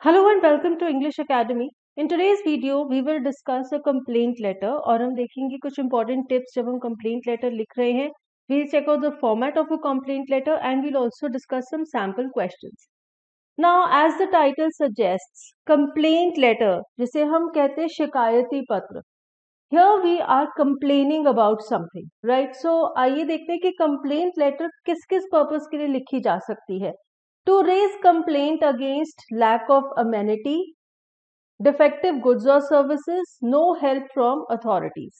Hello and welcome to English Academy. In today's video, we will discuss a complaint letter और हम देखेंगे कुछ important tips जब हम complaint letter लिख रहे हैं. We'll check out the format of a complaint letter and we'll also discuss some sample questions. Now, as the title suggests, complaint letter, जिसे हम कहते हैं शिकायती पत्र. Here we are complaining about something, right? So आइए देखते हैं कि complaint letter किस किस purpose के लिए लिखी जा सकती है. To raise complaint against lack of amenity, defective goods or services, no help from authorities.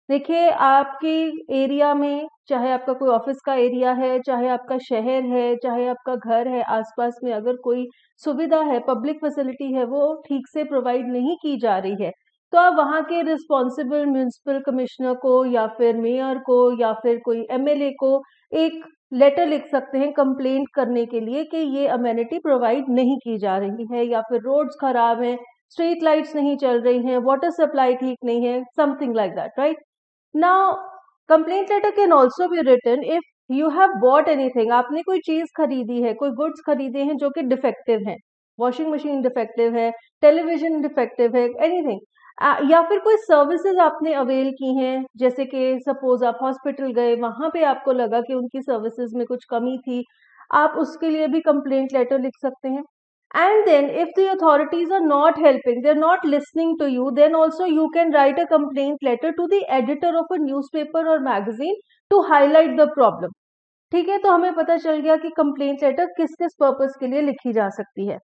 देखिए आपके एरिया में, चाहे आपका कोई ऑफिस का एरिया है, चाहे आपका शहर है, चाहे आपका घर है, आसपास में अगर कोई सुविधा है, पब्लिक फैसिलिटी है, वो ठीक से प्रोवाइड नहीं की जा रही है, तो आप वहाँ के रिस्पॉन्सिबल म्यूनिसिपल कमिश्नर को या फिर मेयर को या फिर कोई एमएलए को एक लेटर लिख सकते हैं कंप्लेंट करने के लिए कि ये अमेनिटी प्रोवाइड नहीं की जा रही है, या फिर रोड्स खराब हैं, स्ट्रीट लाइट्स नहीं चल रही हैं, वाटर सप्लाई ठीक नहीं है, something like that, right? Now complaint letter can also be written if you have bought anything. आपने कोई चीज खरीदी है, कोई गुड्स खरीदे हैं जो कि डिफेक्टिव हैं, वॉशिंग मशीन डिफेक्टिव है, टेलीविजन डिफेक्टिव है, एनीथिंग. या फिर कोई सर्विसेज आपने अवेल की हैं, जैसे कि सपोज आप हॉस्पिटल गए, वहां पे आपको लगा कि उनकी सर्विसेज में कुछ कमी थी, आप उसके लिए भी कंप्लेंट लेटर लिख सकते हैं. And then if the authorities are not helping, they're not listening to you, then also you can write a complaint letter to the editor of a newspaper or magazine to highlight the problem. ठीक है, तो हमें पता चल गया कि complaint letter किस किस पर्पस के लिए लिखी जा सकती है.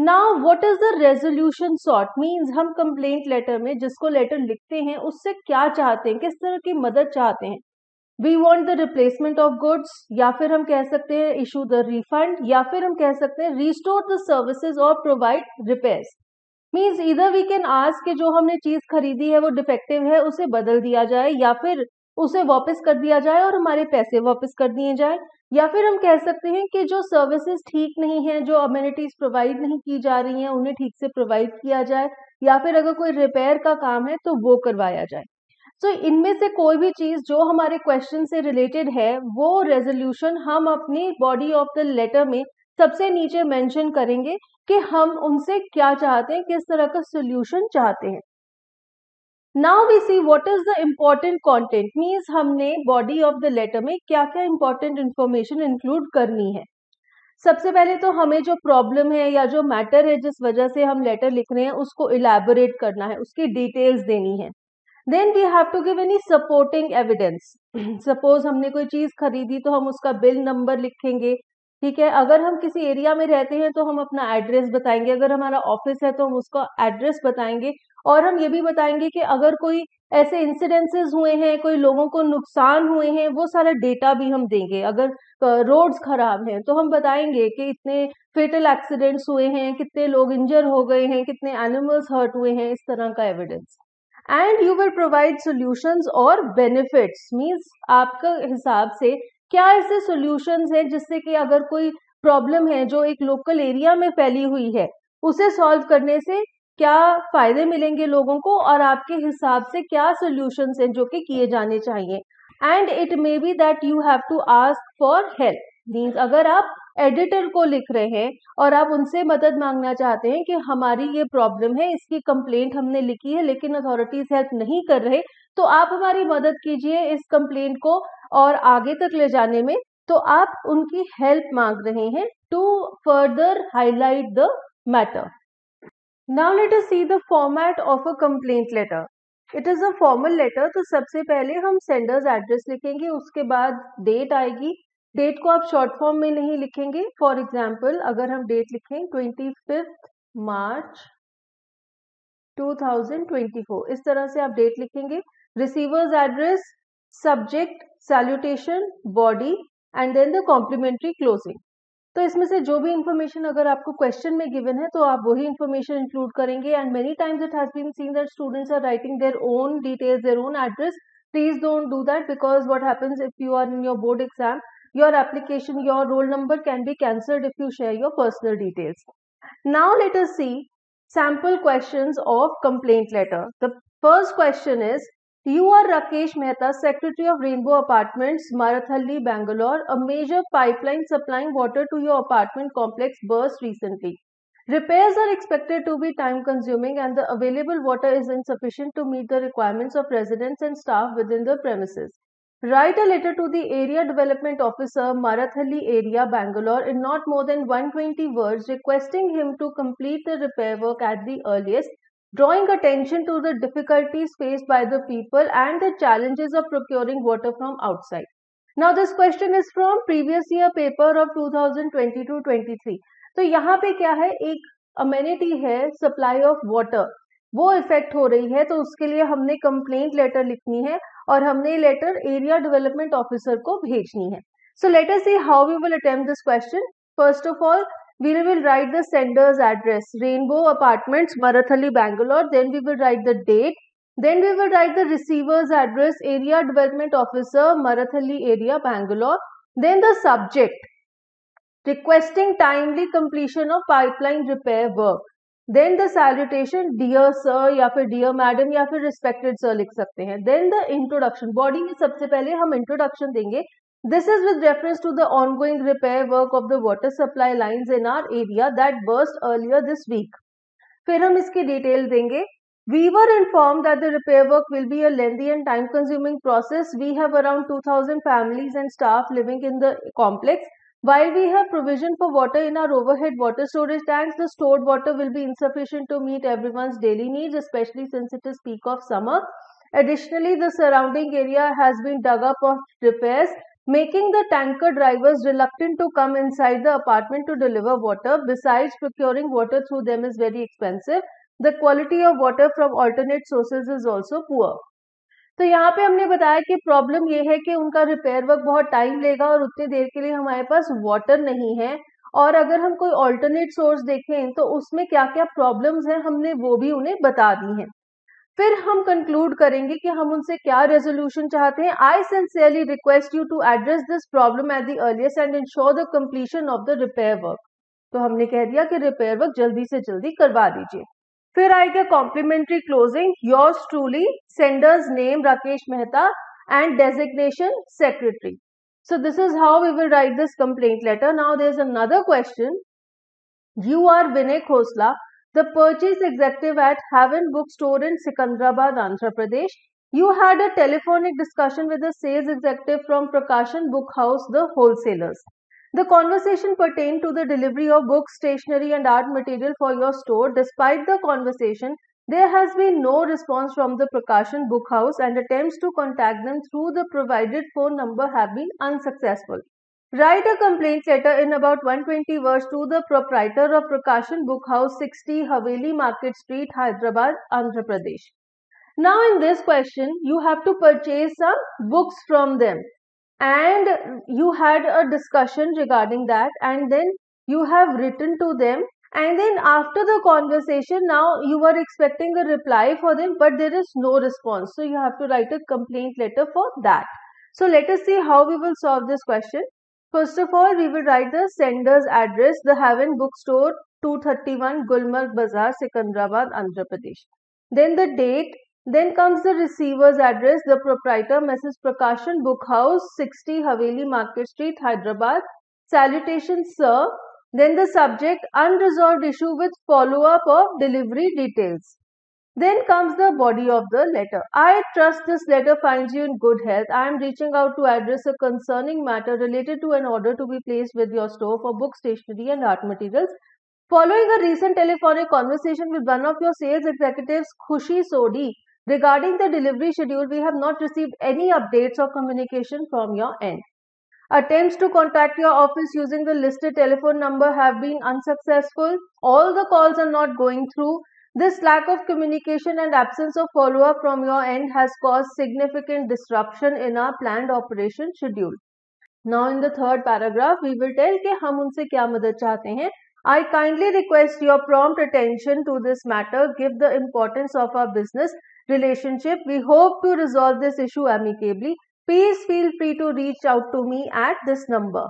Now what is the resolution sort, means हम कंप्लेंट लेटर में जिसको लेटर लिखते हैं उससे क्या चाहते हैं, किस तरह की मदद चाहते हैं. We want the replacement of goods, या फिर हम कह सकते हैं इशू द रिफंड, या फिर हम कह सकते हैं रिस्टोर द सर्विसेज और प्रोवाइड रिपेयर्स. मीन्स इधर वी कैन आस्क कि जो हमने चीज खरीदी है वो डिफेक्टिव है, उसे बदल दिया जाए, या फिर उसे वापस कर दिया जाए और हमारे पैसे वापस कर दिए जाए. या फिर हम कह सकते हैं कि जो सर्विसेज ठीक नहीं है, जो अमेनिटीज प्रोवाइड नहीं की जा रही हैं, उन्हें ठीक से प्रोवाइड किया जाए, या फिर अगर कोई रिपेयर का काम है तो वो करवाया जाए. सो इनमें से कोई भी चीज जो हमारे क्वेश्चन से रिलेटेड है, वो रेजोल्यूशन हम अपनी बॉडी ऑफ द लेटर में सबसे नीचे मेंशन करेंगे कि हम उनसे क्या चाहते हैं, किस तरह का सोल्यूशन चाहते हैं. Now we see what is the important content, means हमने बॉडी ऑफ द लेटर में क्या क्या इंपॉर्टेंट इंफॉर्मेशन इंक्लूड करनी है. सबसे पहले तो हमें जो प्रॉब्लम है या जो मैटर है जिस वजह से हम लेटर लिख रहे हैं उसको इलैबोरेट करना है, उसकी डिटेल्स देनी है. Then we have to give any supporting evidence. Suppose हमने कोई चीज खरीदी तो हम उसका बिल नंबर लिखेंगे, ठीक है. अगर हम किसी एरिया में रहते हैं तो हम अपना एड्रेस बताएंगे, अगर हमारा ऑफिस है तो हम उसका एड्रेस बताएंगे, और हम ये भी बताएंगे कि अगर कोई ऐसे इंसिडेंसेस हुए हैं, कोई लोगों को नुकसान हुए हैं, वो सारा डेटा भी हम देंगे. अगर रोड्स खराब हैं तो हम बताएंगे कि इतने फेटल एक्सीडेंट्स हुए हैं, कितने लोग इंजर हो गए हैं, कितने एनिमल्स हर्ट हुए हैं, इस तरह का evidence. And you will provide solutions और बेनिफिट्स, मींस आपके हिसाब से क्या ऐसे सोल्यूशंस हैं जिससे कि अगर कोई प्रॉब्लम है जो एक लोकल एरिया में फैली हुई है, उसे सॉल्व करने से क्या फायदे मिलेंगे लोगों को, और आपके हिसाब से क्या सोल्यूशंस हैं जो कि किए जाने चाहिए. And it may be that you have to ask for help, means अगर आप एडिटर को लिख रहे हैं और आप उनसे मदद मांगना चाहते हैं कि हमारी ये प्रॉब्लम है, इसकी कंप्लेंट हमने लिखी है लेकिन अथॉरिटीज हेल्प नहीं कर रहे, तो आप हमारी मदद कीजिए इस कंप्लेंट को और आगे तक ले जाने में. तो आप उनकी हेल्प मांग रहे हैं to further highlight the matter. Now let us see the format of a complaint letter. It is a formal letter, तो सबसे पहले हम सेंडर्स एड्रेस लिखेंगे, उसके बाद डेट आएगी. डेट को आप शॉर्ट फॉर्म में नहीं लिखेंगे. फॉर एग्जाम्पल अगर हम डेट लिखें 25 मार्च 2024, इस तरह से आप डेट लिखेंगे. Receivers address, subject, salutation, body, and then the complimentary closing. तो इसमें से जो भी इंफॉर्मेशन अगर आपको क्वेश्चन में गिवन है तो आप वही इंफॉर्मेशन इंक्लूड करेंगे. And many times it has been seen that students are writing their own details, their own address. Please don't do that, because what happens if you are in your board exam, your application, your roll number can be cancelled if you share your personal details. Now let us see sample questions of complaint letter. The first question is, you are Rakesh Mehta, Secretary of Rainbow Apartments, Marathalli, Bangalore. A major pipeline supplying water to your apartment complex burst recently. Repairs are expected to be time consuming and the available water is insufficient to meet the requirements of residents and staff within the premises. Write a letter to the Area Development Officer, Marathalli Area, Bangalore, in not more than 120 words, requesting him to complete the repair work at the earliest, drawing attention to the difficulties faced by the people and the challenges of procuring water from outside. Now this question is from previous year paper of 2022-23. तो यहाँ पे क्या है, एक amenity है supply of water, वो effect हो रही है, तो उसके लिए हमने कंप्लेंट लेटर लिखनी है और हमने लेटर एरिया डेवलपमेंट ऑफिसर को भेजनी है. So let us see how we will attempt this question. First of all we will write the sender's address, Rainbow Apartments, Marathalli, Bangalore. Then we will write the date. Then we will write the receiver's address, Area Development Officer, Marathalli Area, Bangalore. Then the subject, requesting timely completion of pipeline repair work. Then the salutation, dear sir या फिर dear madam या फिर respected sir लिख सकते हैं. Then the introduction, body में सबसे पहले हम introduction देंगे. This is with reference to the ongoing repair work of the water supply lines in our area that burst earlier this week. फिर हम इसकी डिटेल देंगे. We were informed that the repair work will be a lengthy and time-consuming process. We have around 2,000 families and staff living in the complex. While we have provision for water in our overhead water storage tanks, the stored water will be insufficient to meet everyone's daily needs, especially since it is peak of summer. Additionally, the surrounding area has been dug up of repairs, making the tanker drivers reluctant to come inside the apartment to deliver water. Besides, procuring water through them is very expensive. The quality of water from alternate sources is also poor. तो यहाँ पे हमने बताया कि problem ये है कि उनका रिपेयर वर्क बहुत टाइम लेगा और उतनी देर के लिए हमारे पास वाटर नहीं है, और अगर हम कोई ऑल्टरनेट सोर्स देखें तो उसमें क्या क्या प्रॉब्लम्स हैं हमने वो भी उन्हें बता दी हैं. फिर हम कंक्लूड करेंगे कि हम उनसे क्या रेजोल्यूशन चाहते हैं. I sincerely request you to address this problem at the earliest and ensure the completion of the repair work. तो हमने कह दिया कि रिपेयर वर्क जल्दी से जल्दी करवा दीजिए. फिर आएगा complimentary closing. Yours truly, sender's name Rakesh Mehta and designation secretary. So this is how we will write this complaint letter. Now there is another question. You are Vinay Khosla, the purchase executive at Haven Bookstore in Secunderabad, Andhra Pradesh. You had a telephonic discussion with the sales executive from Prakashan Book House, the wholesalers. The conversation pertained to the delivery of books, stationery and art material for your store. Despite the conversation, there has been no response from the Prakashan Book House and attempts to contact them through the provided phone number have been unsuccessful. Write a complaint letter in about 120 words to the proprietor of Prakashan Book House, 60 Haveli Market Street, Hyderabad, Andhra Pradesh. Now in this question, you have to purchase some books from them and you had a discussion regarding that, and then you have written to them, and then after the conversation now you are expecting a reply for them but there is no response. So you have to write a complaint letter for that. So let us see how we will solve this question. First of all, we will write the sender's address, the Haven Bookstore, 231 Gulmarg Bazaar, Secunderabad, Andhra Pradesh. Then the date. Then comes the receiver's address, the proprietor, Mrs. Prakashan Book House, 60 Haveli Market Street, Hyderabad. Salutation, sir. Then the subject, unresolved issue with follow-up of delivery details. Then comes the body of the letter. I trust this letter finds you in good health. I am reaching out to address a concerning matter related to an order to be placed with your store for book, stationery and art materials. Following a recent telephonic conversation with one of your sales executives, Khushi Sodi, regarding the delivery schedule, we have not received any updates or communication from your end. Attempts to contact your office using the listed telephone number have been unsuccessful. All the calls are not going through. This lack of communication and absence of follow-up from your end has caused significant disruption in our planned operation schedule. Now in the third paragraph, we will tell कि हम उनसे क्या मदद चाहते हैं. I kindly request your prompt attention to this matter. Give the importance of our business relationship. We hope to resolve this issue amicably. Please feel free to reach out to me at this number.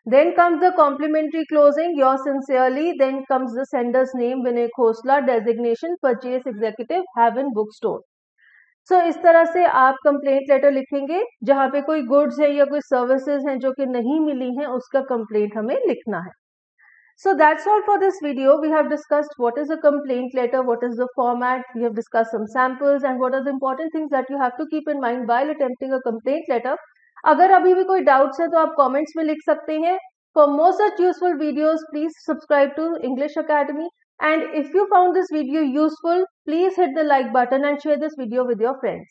Then comes the complimentary closing. Yours sincerely. Then comes the sender's name, Vinay Khosla, designation, purchase executive, Haven Bookstore. So इस तरह से आप complaint letter लिखेंगे. जहाँ पे कोई goods है या कोई सर्विसेज हैं जो कि नहीं मिली हैं, उसका कंप्लेंट हमें लिखना है. So that's all for this video. We have discussed what is a complaint letter, what is the format, we have discussed some samples and what are the important things that you have to keep in mind while attempting a complaint letter. अगर अभी भी कोई doubts है तो आप comments में लिख सकते हैं. For more such useful videos, please subscribe to English Academy. And if you found this video useful, please hit the like button and share this video with your friends.